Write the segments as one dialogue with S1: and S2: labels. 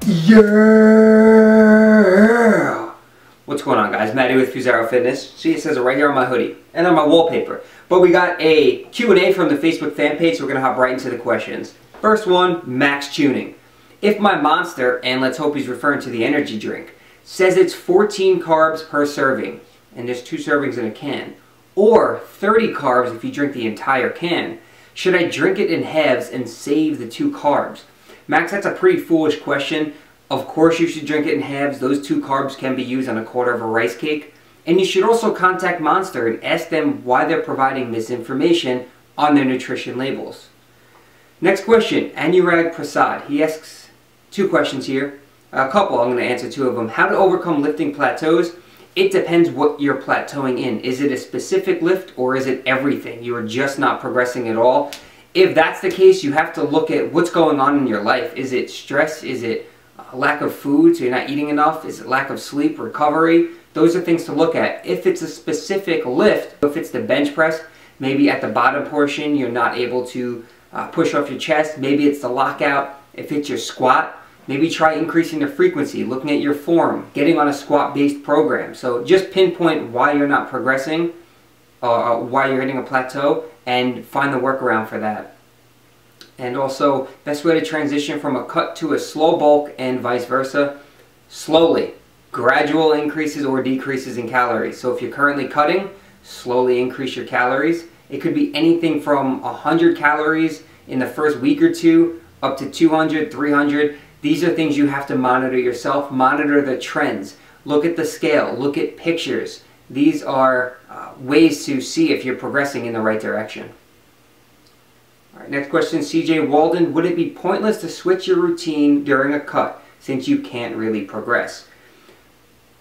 S1: Yeah! What's going on, guys? Matty with Fusaro Fitness. See, it says it right here on my hoodie and on my wallpaper. But we got a Q&A from the Facebook fan page, so we're going to hop right into the questions. First one, max tuning. If my Monster, and let's hope he's referring to the energy drink, says it's 14 carbs per serving, and there's 2 servings in a can, or 30 carbs if you drink the entire can, should I drink it in halves and save the 2 carbs? Max, that's a pretty foolish question. Of course you should drink it in halves. Those 2 carbs can be used on a quarter of a rice cake. And you should also contact Monster and ask them why they're providing misinformation on their nutrition labels. Next question, Anurag Prasad. He asks 2 questions here. A couple, I'm going to answer 2 of them. How to overcome lifting plateaus? It depends what you're plateauing in. Is it a specific lift or is it everything? You are just not progressing at all. If that's the case, you have to look at what's going on in your life. Is it stress? Is it lack of food, so you're not eating enough? Is it lack of sleep, recovery? Those are things to look at. If it's a specific lift, if it's the bench press, maybe at the bottom portion you're not able to push off your chest. Maybe it's the lockout. If it's your squat, maybe try increasing the frequency, looking at your form, getting on a squat-based program. So just pinpoint why you're not progressing, why you're hitting a plateau, and find the workaround for that. And also, best way to transition from a cut to a slow bulk and vice versa, slowly. Gradual increases or decreases in calories. So if you're currently cutting, slowly increase your calories. It could be anything from 100 calories in the first week or 2 up to 200, 300. These are things you have to monitor yourself. Monitor the trends. Look at the scale. Look at pictures. These are ways to see if you're progressing in the right direction. All right, next question, CJ Walden. Would it be pointless to switch your routine during a cut since you can't really progress?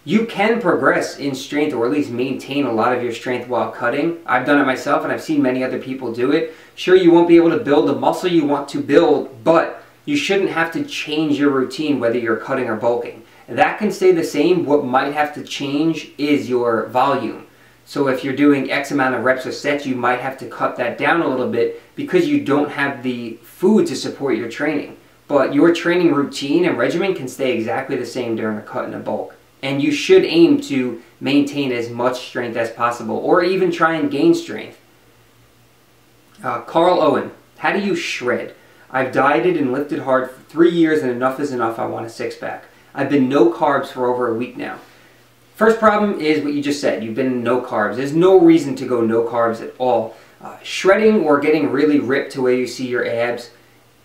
S1: You can progress in strength, or at least maintain a lot of your strength while cutting. I've done it myself and I've seen many other people do it. Sure, you won't be able to build the muscle you want to build, but you shouldn't have to change your routine whether you're cutting or bulking. That can stay the same. What might have to change is your volume. So if you're doing X amount of reps or sets, you might have to cut that down a little bit because you don't have the food to support your training. But your training routine and regimen can stay exactly the same during a cut and a bulk. And you should aim to maintain as much strength as possible, or even try and gain strength. Carl Owen, how do you shred? I've dieted and lifted hard for 3 years and enough is enough. I want a 6-pack. I've been no carbs for over a week now. First problem is what you just said. You've been no carbs. There's no reason to go no carbs at all. Shredding or getting really ripped to where you see your abs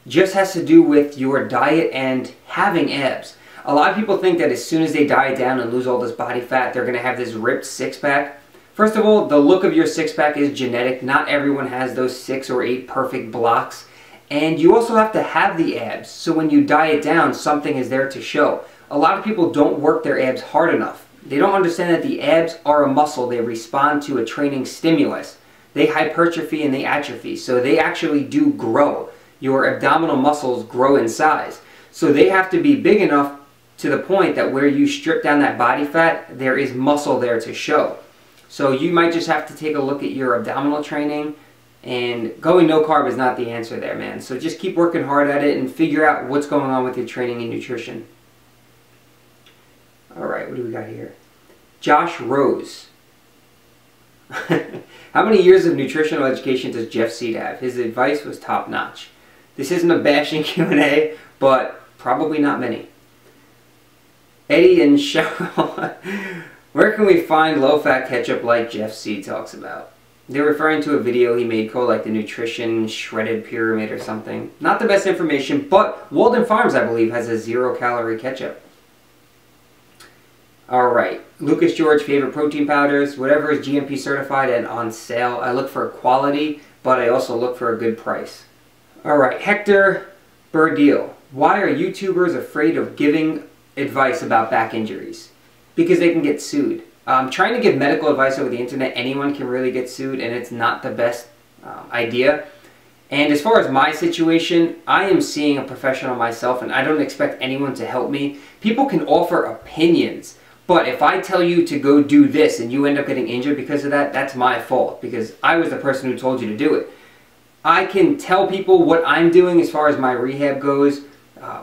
S1: just has to do with your diet and having abs. A lot of people think that as soon as they diet down and lose all this body fat, they're going to have this ripped 6-pack. First of all, the look of your 6-pack is genetic. Not everyone has those 6 or 8 perfect blocks. And you also have to have the abs. So when you diet down, something is there to show. A lot of people don't work their abs hard enough. They don't understand that the abs are a muscle. They respond to a training stimulus. They hypertrophy and they atrophy. So they actually do grow. Your abdominal muscles grow in size. So they have to be big enough to the point that where you strip down that body fat, there is muscle there to show. So you might just have to take a look at your abdominal training, and going no carb is not the answer there, man. So just keep working hard at it and figure out what's going on with your training and nutrition. All right, what do we got here? Josh Rose. How many years of nutritional education does Jeff Seid have? His advice was top notch. This isn't a bashing Q&A, but probably not many. Eddie and Cheryl, where can we find low-fat ketchup like Jeff Seid talks about? They're referring to a video he made called like the Nutrition Shredded Pyramid or something. Not the best information, but Walden Farms, I believe, has a 0-calorie ketchup. Alright, Lucas George, favorite protein powders, whatever is GMP certified and on sale. I look for quality, but I also look for a good price. Alright, Hector Burdeel, why are YouTubers afraid of giving advice about back injuries? Because they can get sued. Trying to give medical advice over the internet, anyone can really get sued, and it's not the best idea. And as far as my situation, I am seeing a professional myself, and I don't expect anyone to help me. People can offer opinions, but if I tell you to go do this and you end up getting injured because of that, that's my fault, because I was the person who told you to do it. I can tell people what I'm doing as far as my rehab goes,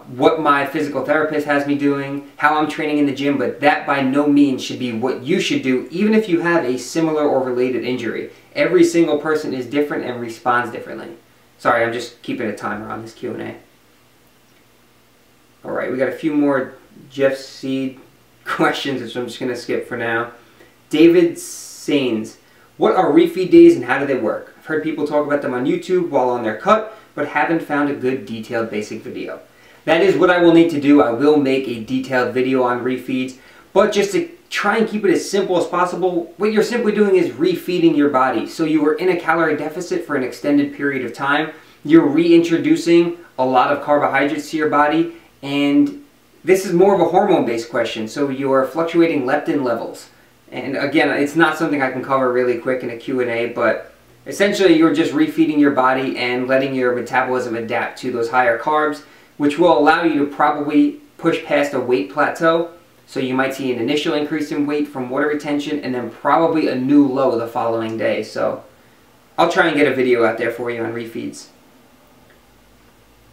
S1: what my physical therapist has me doing, how I'm training in the gym, but that by no means should be what you should do, even if you have a similar or related injury. Every single person is different and responds differently. Sorry, I'm just keeping a timer on this Q&A. Alright, we got a few more Jeff Seid questions, which I'm just going to skip for now. David Seid, what are refeed days and how do they work? I've heard people talk about them on YouTube while on their cut, but haven't found a good detailed basic video. That is what I will need to do. I will make a detailed video on refeeds, but just to try and keep it as simple as possible, what you're simply doing is refeeding your body. So you were in a calorie deficit for an extended period of time. You're reintroducing a lot of carbohydrates to your body, and this is more of a hormone-based question. So you are fluctuating leptin levels. And again, it's not something I can cover really quick in a Q&A, but essentially you're just refeeding your body and letting your metabolism adapt to those higher carbs, which will allow you to probably push past a weight plateau. So you might see an initial increase in weight from water retention and then probably a new low the following day. So I'll try and get a video out there for you on refeeds.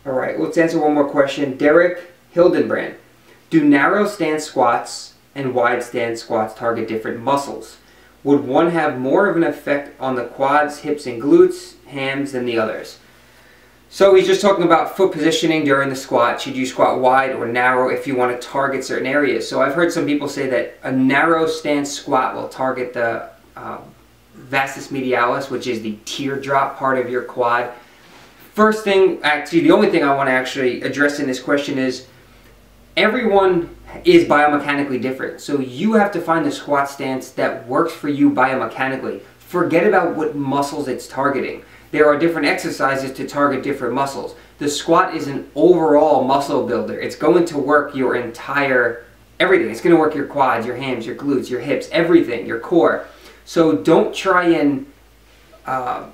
S1: Alright, let's answer one more question. Derek Hildenbrand. Do narrow stance squats and wide stance squats target different muscles? Would one have more of an effect on the quads, hips, and glutes, hams than the others? So he's just talking about foot positioning during the squat. Should you squat wide or narrow if you want to target certain areas? So I've heard some people say that a narrow stance squat will target the vastus medialis, which is the teardrop part of your quad. First thing, actually the only thing I want to actually address in this question is everyone is biomechanically different. So you have to find the squat stance that works for you biomechanically. Forget about what muscles it's targeting. There are different exercises to target different muscles. The squat is an overall muscle builder. It's going to work your entire, everything. It's going to work your quads, your hams, your glutes, your hips, everything, your core. So don't try and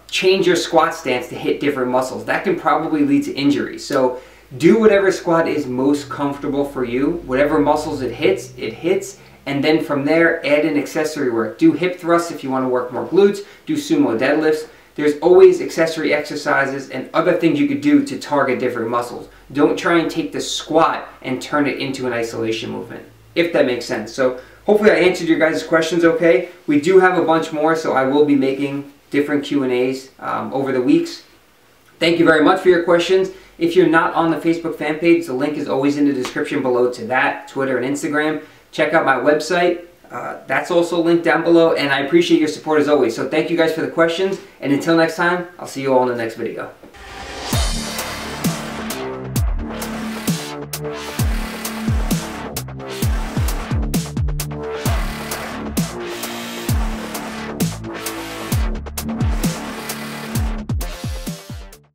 S1: change your squat stance to hit different muscles. That can probably lead to injury. So do whatever squat is most comfortable for you. Whatever muscles it hits. And then from there, add in accessory work. Do hip thrusts if you want to work more glutes. Do sumo deadlifts. There's always accessory exercises and other things you could do to target different muscles. Don't try and take the squat and turn it into an isolation movement, if that makes sense. So hopefully I answered your guys' questions okay. We do have a bunch more, so I will be making different Q&As over the weeks. Thank you very much for your questions. If you're not on the Facebook fan page, the link is always in the description below to that, Twitter and Instagram. Check out my website. That's also linked down below, and I appreciate your support as always. So thank you guys for the questions, and until next time, I'll see you all in the next video.